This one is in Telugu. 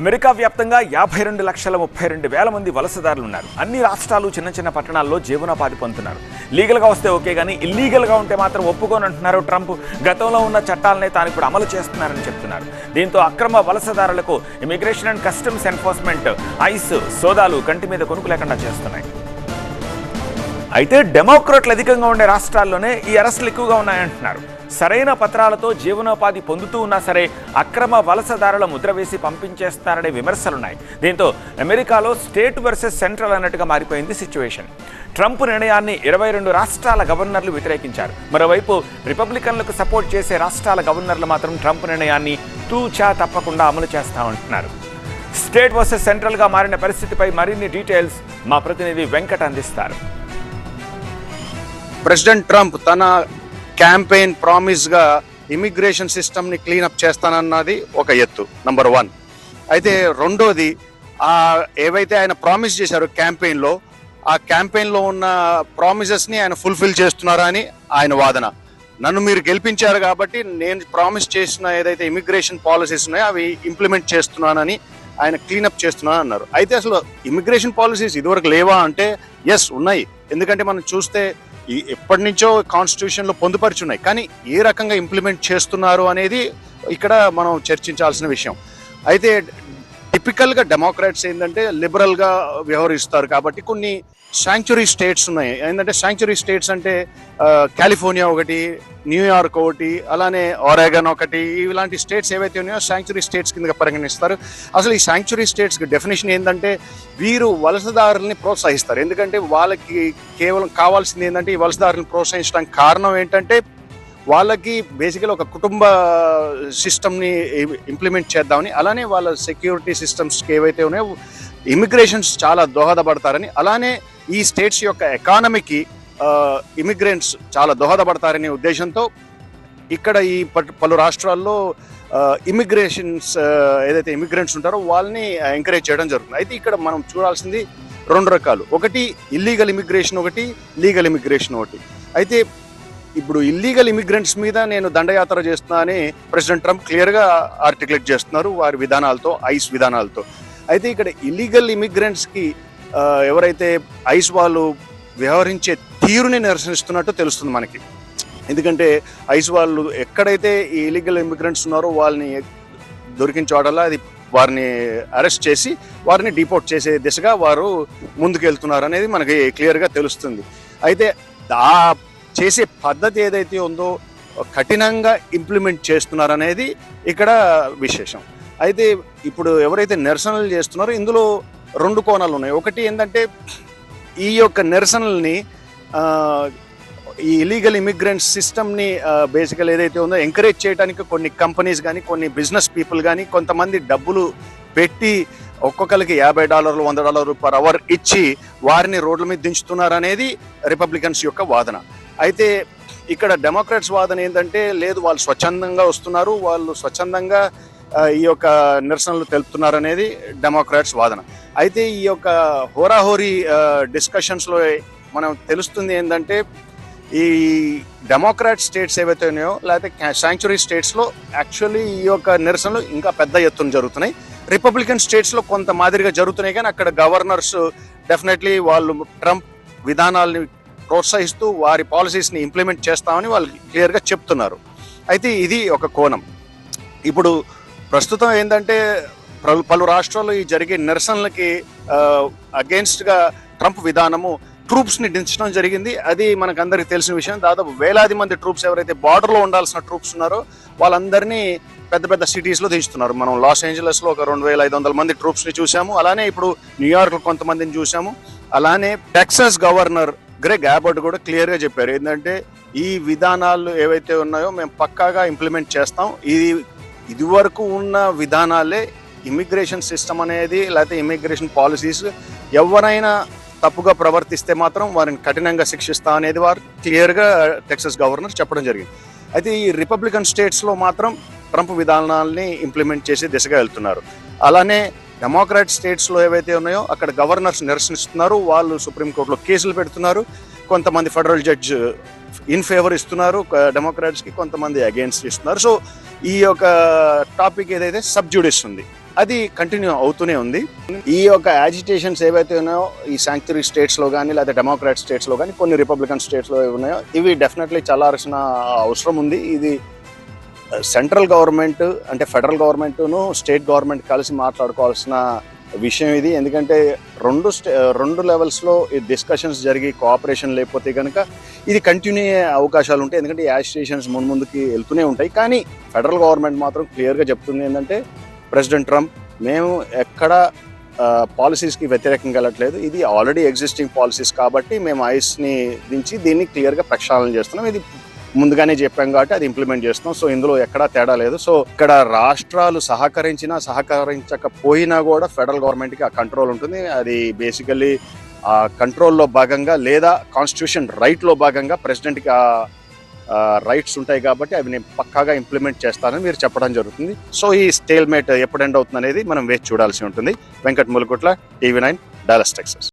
అమెరికా వ్యాప్తంగా 52,32,000 మంది వలసదారులు ఉన్నారు. అన్ని రాష్ట్రాలు చిన్న చిన్న పట్టణాల్లో జీవనోపాధి పొందుతున్నారు. లీగల్గా వస్తే ఓకే, కానీ ఇల్లీగల్గా ఉంటే మాత్రం ఒప్పుకోనంటున్నారు ట్రంప్. గతంలో ఉన్న చట్టాలనే తాను ఇప్పుడు అమలు చేస్తున్నారని చెప్తున్నారు. దీంతో అక్రమ వలసదారులకు immigration and customs enforcement ICE సోదాలు కంటి మీద కొనుక్కు లేకుండా చేస్తున్నాయి. అయితే డెమోక్రాట్లు అధికంగా ఉండే రాష్ట్రాల్లోనే ఈ అరెస్టులు ఎక్కువగా ఉన్నాయంటున్నారు. సరైన పత్రాలతో జీవనోపాధి పొందుతూ ఉన్నా సరే అక్రమ వలసదారుల ముద్ర వేసి పంపించేస్తారనే విమర్శలున్నాయి. దీంతో అమెరికాలో స్టేట్ వర్సెస్ సెంట్రల్ అన్నట్టుగా మారిపోయింది సిచ్యువేషన్. ట్రంప్ నిర్ణయాన్ని 22 రాష్ట్రాల గవర్నర్లు వ్యతిరేకించారు. మరోవైపు రిపబ్లికన్లకు సపోర్ట్ చేసే రాష్ట్రాల గవర్నర్లు మాత్రం ట్రంప్ నిర్ణయాన్ని తూచా తప్పకుండా అమలు చేస్తామంటున్నారు. స్టేట్ వర్సెస్ సెంట్రల్గా మారిన పరిస్థితిపై మరిన్ని డీటెయిల్స్ మా ప్రతినిధి వెంకట్ అందిస్తారు. ప్రెసిడెంట్ ట్రంప్ తన క్యాంపెయిన్ ప్రామిస్గా ఇమిగ్రేషన్ సిస్టమ్ని క్లీనప్ చేస్తానన్నది ఒక ఎత్తు, నంబర్ 1. అయితే రెండోది, ఏవైతే ఆయన ప్రామిస్ చేశారో క్యాంపెయిన్లో, ఆ క్యాంపెయిన్లో ఉన్న ప్రామిసెస్ని ఆయన ఫుల్ఫిల్ చేస్తున్నారా అని ఆయన వాదన. నన్ను మీరు గెలిపించారు కాబట్టి నేను ప్రామిస్ చేసిన ఏదైతే ఇమిగ్రేషన్ పాలసీస్ ఉన్నాయో అవి ఇంప్లిమెంట్ చేస్తున్నానని ఆయన క్లీనప్ చేస్తున్నాను అన్నారు. అయితే అసలు ఇమిగ్రేషన్ పాలసీస్ ఇదివరకు లేవా అంటే ఎస్ ఉన్నాయి. ఎందుకంటే మనం చూస్తే ఎప్పటి నుంచో కాన్స్టిట్యూషన్లో పొందుపరుచున్నాయి, కానీ ఏ రకంగా ఇంప్లిమెంట్ చేస్తున్నారు అనేది ఇక్కడ మనం చర్చించాల్సిన విషయం. అయితే టిపికల్గా డెమోక్రాట్స్ ఏంటంటే లిబరల్గా వ్యవహరిస్తారు కాబట్టి కొన్ని శాంక్చురీ స్టేట్స్ ఉన్నాయి. ఏంటంటే శాంక్చురీ స్టేట్స్ అంటే కాలిఫోర్నియా ఒకటి, న్యూయార్క్ ఒకటి, అలానే ఒరెగన్ ఒకటి, ఇలాంటి స్టేట్స్ ఏవైతే ఉన్నాయో శాంక్చురీ స్టేట్స్ కింద పరిగణిస్తారు. అసలు ఈ శాంక్చురీ స్టేట్స్కి డెఫినేషన్ ఏంటంటే వీరు వలసదారుల్ని ప్రోత్సహిస్తారు. ఎందుకంటే వాళ్ళకి కేవలం కావాల్సింది ఏంటంటే ఈ వలసదారులను ప్రోత్సహించడానికి కారణం ఏంటంటే వాళ్ళకి బేసికల్ ఒక కుటుంబ సిస్టమ్ని ఇంప్లిమెంట్ చేద్దామని, అలానే వాళ్ళ సెక్యూరిటీ సిస్టమ్స్కి ఏవైతే ఉన్నాయో ఇమిగ్రేషన్స్ చాలా దోహదపడతారని, అలానే ఈ స్టేట్స్ యొక్క ఎకానమీకి ఇమిగ్రెంట్స్ చాలా దోహదపడతారనే ఉద్దేశంతో ఇక్కడ ఈ పలు రాష్ట్రాల్లో ఇమిగ్రేషన్స్ ఏదైతే ఇమిగ్రెంట్స్ ఉంటారో వాళ్ళని ఎంకరేజ్ చేయడం జరుగుతుంది. అయితే ఇక్కడ మనం చూడాల్సింది 2 రకాలు, ఒకటి ఇల్లీగల్ ఇమిగ్రేషన్, ఒకటి లీగల్ ఇమిగ్రేషన్ ఒకటి. అయితే ఇప్పుడు ఇల్లీగల్ ఇమిగ్రెంట్స్ మీద నేను దండయాత్ర చేస్తున్నా అని ప్రెసిడెంట్ ట్రంప్ క్లియర్గా ఆర్టికులేట్ చేస్తున్నారు వారి విధానాలతో, ఐస్ విధానాలతో. అయితే ఇక్కడ ఇల్లీగల్ ఇమిగ్రెంట్స్కి ఎవరైతే ఐస్ వాళ్ళు వ్యవహరించే తీరుని నిరసనిస్తున్నట్టు తెలుస్తుంది మనకి. ఎందుకంటే ఐస్ వాళ్ళు ఎక్కడైతే ఈ ఇల్లీగల్ ఇమిగ్రెంట్స్ ఉన్నారో వాళ్ళని దొరికించోడల్లా అది వారిని అరెస్ట్ చేసి వారిని డిపోర్ట్ చేసే దిశగా వారు ముందుకెళ్తున్నారు అనేది మనకి క్లియర్గా తెలుస్తుంది. అయితే ఆ చేసే పద్ధతి ఏదైతే ఉందో కఠినంగా ఇంప్లిమెంట్ చేస్తున్నారనేది ఇక్కడ విశేషం. అయితే ఇప్పుడు ఎవరైతే నిరసనలు చేస్తున్నారో ఇందులో 2 కోణాలు ఉన్నాయి. ఒకటి ఏంటంటే ఈ యొక్క నిరసనల్ని ఈ ఇలీగల్ ఇమిగ్రెంట్స్ సిస్టమ్ని బేసికల్ ఏదైతే ఉందో ఎంకరేజ్ చేయడానికి కొన్ని కంపెనీస్ కానీ కొన్ని బిజినెస్ పీపుల్ కానీ కొంతమంది డబ్బులు పెట్టి ఒక్కొక్కరికి $50, $100 పర్ అవర్ ఇచ్చి వారిని రోడ్ల మీద దించుతున్నారు అనేది రిపబ్లికన్స్ యొక్క వాదన. అయితే ఇక్కడ డెమోక్రాట్స్ వాదన ఏంటంటే లేదు, వాళ్ళు స్వచ్ఛందంగా వస్తున్నారు, వాళ్ళు స్వచ్ఛందంగా ఈ యొక్క నిరసనలు తెలుపుతున్నారు అనేది డెమోక్రాట్స్ వాదన. అయితే ఈ యొక్క హోరాహోరీ డిస్కషన్స్లో మనం తెలుస్తుంది ఏంటంటే ఈ డెమోక్రాట్ స్టేట్స్ ఏవైతే ఉన్నాయో లేకపోతే శాంక్చురీ స్టేట్స్లో యాక్చువల్లీ ఈ యొక్క నిరసనలు ఇంకా పెద్ద ఎత్తున జరుగుతున్నాయి. రిపబ్లికన్ స్టేట్స్లో కొంత మాదిరిగా జరుగుతున్నాయి, కానీ అక్కడ గవర్నర్స్ డెఫినెట్లీ వాళ్ళు ట్రంప్ విధానాలని ప్రోత్సహిస్తూ వారి పాలసీస్ని ఇంప్లిమెంట్ చేస్తామని వాళ్ళు క్లియర్గా చెప్తున్నారు. అయితే ఇది ఒక కోణం. ఇప్పుడు ప్రస్తుతం ఏంటంటే పలు రాష్ట్రాల్లో ఈ జరిగే నిరసనలకి అగేన్స్ట్గా ట్రంప్ విధానము ట్రూప్స్ని దించడం జరిగింది. అది మనకు అందరికీ తెలిసిన విషయం. దాదాపు వేలాది మంది ట్రూప్స్ ఎవరైతే బార్డర్లో ఉండాల్సిన ట్రూప్స్ ఉన్నారో వాళ్ళందరినీ పెద్ద పెద్ద సిటీస్లో దించుతున్నారు. మనం లాస్ ఏంజలస్లో ఒక 2,500 మంది ట్రూప్స్ని చూసాము, అలానే ఇప్పుడు న్యూయార్క్లో కొంతమందిని చూసాము. అలానే టెక్సాస్ గవర్నర్ గ్రెగ్ అబాట్ కూడా క్లియర్గా చెప్పారు ఏంటంటే ఈ విధానాలు ఏవైతే ఉన్నాయో మేము పక్కాగా ఇంప్లిమెంట్ చేస్తాం. ఇదివరకు ఉన్న విధానాలే ఇమిగ్రేషన్ సిస్టమ్ అనేది లేకపోతే ఇమిగ్రేషన్ పాలసీస్ ఎవరైనా తప్పుగా ప్రవర్తిస్తే మాత్రం వారిని కఠినంగా శిక్షిస్తా అనేది వారు క్లియర్గా టెక్సాస్ గవర్నర్ చెప్పడం జరిగింది. అయితే ఈ రిపబ్లికన్ స్టేట్స్లో మాత్రం ట్రంప్ విధానాలని ఇంప్లిమెంట్ చేసే దిశగా వెళ్తున్నారు. అలానే డెమోక్రాట్ స్టేట్స్లో ఏవైతే ఉన్నాయో అక్కడ గవర్నర్స్ నిరసనిస్తున్నారు, వాళ్ళు సుప్రీంకోర్టులో కేసులు పెడుతున్నారు, కొంతమంది ఫెడరల్ జడ్జ్ ఇన్ ఫేవర్ ఇస్తున్నారు డెమోక్రాట్స్కి, కొంతమంది అగేన్స్ట్ ఇస్తున్నారు. సో ఈ యొక్క టాపిక్ ఏదైతే సబ్జుడిస్ ఉంది, అది కంటిన్యూ అవుతూనే ఉంది. ఈ యొక్క యాజిటేషన్స్ ఏవైతే ఉన్నాయో ఈ శాంక్చురీ స్టేట్స్లో కానీ లేదా డెమోక్రాట్ స్టేట్స్లో కానీ కొన్ని రిపబ్లికన్ స్టేట్స్లో ఉన్నాయో ఇవి డెఫినెట్లీ చల్లాల్సిన అవసరం ఉంది. ఇది సెంట్రల్ గవర్నమెంట్ అంటే ఫెడరల్ గవర్నమెంట్ను స్టేట్ గవర్నమెంట్ కలిసి మాట్లాడుకోవాల్సిన విషయం ఇది. ఎందుకంటే రెండు లెవెల్స్లో ఈ డిస్కషన్స్ జరిగి కోఆపరేషన్ లేకపోతే కనుక ఇది కంటిన్యూ అయ్యే అవకాశాలు ఉంటాయి. ఎందుకంటే ఈ యాజిటేషన్స్ ముందుకి వెళ్తూనే ఉంటాయి. కానీ ఫెడరల్ గవర్నమెంట్ మాత్రం క్లియర్గా చెప్తుంది ఏంటంటే ప్రెసిడెంట్ ట్రంప్ మేము ఎక్కడ పాలసీస్కి వ్యతిరేకంగా వెళ్ళట్లేదు, ఇది ఆల్రెడీ ఎగ్జిస్టింగ్ పాలసీస్ కాబట్టి మేము ఐస్ని దించి దీన్ని క్లియర్గా ప్రక్షాళన చేస్తున్నాం, ఇది ముందుగానే చెప్పాం కాబట్టి అది ఇంప్లిమెంట్ చేస్తున్నాం. సో ఇందులో ఎక్కడా తేడా లేదు. సో ఇక్కడ రాష్ట్రాలు సహకరించకపోయినా కూడా ఫెడరల్ గవర్నమెంట్కి ఆ కంట్రోల్ ఉంటుంది. అది బేసికల్లీ ఆ కంట్రోల్లో భాగంగా లేదా కాన్స్టిట్యూషన్ రైట్లో భాగంగా ప్రెసిడెంట్కి ఆ రైట్స్ ఉంటాయి కాబట్టి అవి నేను పక్కాగా ఇంప్లిమెంట్ చేస్తానని మీరు చెప్పడం జరుగుతుంది. సో ఈ స్టేల్ మేట్ ఎప్పుడు ఎండ్ అవుతుంది అనేది మనం వేచి చూడాల్సి ఉంటుంది. Venkat Mulukutla, TV9, Dallas, Texas.